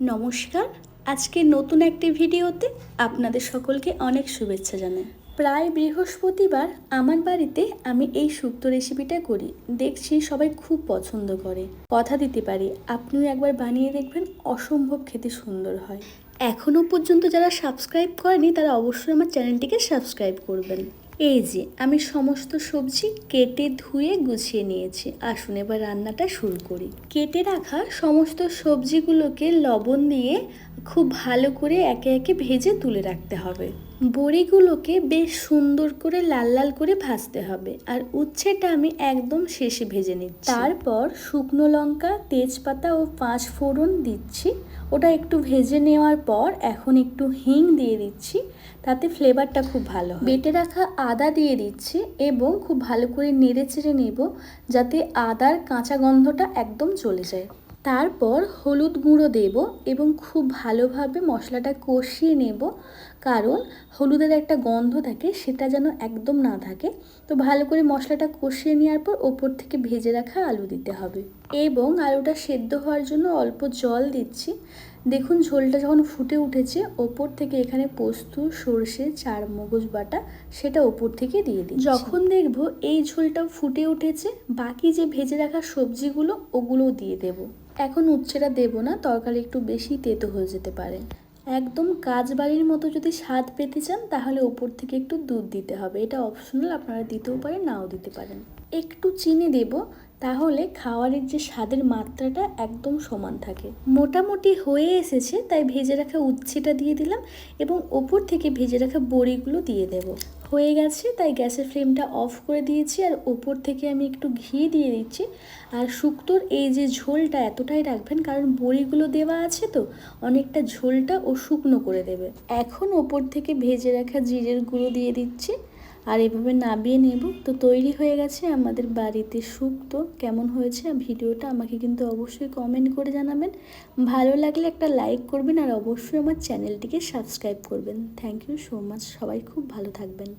নমস্কার। আজকে নতুন একটি ভিডিওতে আপনাদের সকলকে অনেক শুভেচ্ছা জানাই। প্রায় বৃহস্পতিবার আমার বাড়িতে আমি এই শুক্তো রেসিপিটা করি। দেখছি সবাই খুব পছন্দ করে। কথা দিতে পারি আপনিও একবার বানিয়ে দেখবেন, অসম্ভব খেতে সুন্দর হয়। এখনও পর্যন্ত যারা সাবস্ক্রাইব করেনি তারা অবশ্যই আমার চ্যানেলটিকে সাবস্ক্রাইব করবেন। এই যে আমি সমস্ত সবজি কেটে ধুয়ে গুছিয়ে নিয়েছি। আসুন এবার রান্নাটা শুরু করি। কেটে রাখা সমস্ত সবজিগুলোকে লবণ দিয়ে খুব ভালো করে একে একে ভেজে তুলে রাখতে হবে। বড়িগুলোকে বেশ সুন্দর করে লাল লাল করে ভাজতে হবে, আর উচ্ছেটা আমি একদম শেষে ভেজে নিচ্ছি। তারপর শুকনো লঙ্কা, তেজপাতা ও 5 ফোড়ন দিচ্ছি। ওটা একটু ভেজে নেওয়ার পর এখন একটু হিং দিয়ে দিচ্ছি, তাতে ফ্লেভারটা খুব ভালো হয়। বেটে রাখা আদা দিয়ে দিচ্ছি এবং খুব ভালো করে নেড়ে চেড়ে নেব, যাতে আদার কাঁচা গন্ধটা একদম চলে যায়। তারপর হলুদ গুঁড়ো দেব এবং খুব ভালোভাবে মশলাটা কষিয়ে নেব, কারণ হলুদের একটা গন্ধ থাকে, সেটা যেন একদম না থাকে। তো ভালো করে মশলাটা কষিয়ে নেওয়ার পর ওপর থেকে ভেজে রাখা আলু দিতে হবে এবং আলুটা সেদ্ধ হওয়ার জন্য অল্প জল দিচ্ছি। দেখুন ঝোলটা যখন ফুটে উঠেছে, ওপর থেকে এখানে পোস্ত, সর্ষে, চারমগজ বাটা সেটা ওপর থেকে দিয়ে দিই। যখন দেখব এই ঝোলটাও ফুটে উঠেছে, বাকি যে ভেজে রাখা সবজিগুলো ওগুলোও দিয়ে দেব। এখন উচ্ছেটা দেব না, তরকারি একটু বেশি তেতো হয়ে যেতে পারে। একদম কাজবাড়ির মতো যদি স্বাদ পেতে চান তাহলে ওপর থেকে একটু দুধ দিতে হবে। এটা অপশনাল, আপনারা দিতেও পারেন নাও দিতে পারেন। একটু চিনি দেব, তাহলে খাওয়ারের যে স্বাদের মাত্রাটা একদম সমান থাকে। মোটামুটি হয়ে এসেছে, তাই ভেজে রাখা উচ্ছেটা দিয়ে দিলাম এবং ওপর থেকে ভেজে রাখা বড়িগুলো দিয়ে দেব। হয়ে গেছে, তাই গ্যাসের ফ্লেমটা অফ করে দিয়েছি আর ওপর থেকে আমি একটু ঘি দিয়ে দিচ্ছি। আর শুক্তোর এই যে ঝোলটা এতটাই রাখবেন, কারণ বড়িগুলো দেওয়া আছে তো, অনেকটা ঝোলটা ও শুকনো করে দেবে। এখন ওপর থেকে ভেজে রাখা জিরের গুঁড়ো দিয়ে দিচ্ছি আর এভাবে নাবিয়ে নেব। তো তৈরি হয়ে গেছে আমাদের বাড়িতে শুক্তো। কেমন হয়েছে ভিডিওটা আমাকে কিন্তু অবশ্যই কমেন্ট করে জানাবেন। ভালো লাগলে একটা লাইক করবেন আর অবশ্যই আমার চ্যানেলটিকে সাবস্ক্রাইব করবেন। Thank you so much. সবাই খুব ভালো থাকবেন।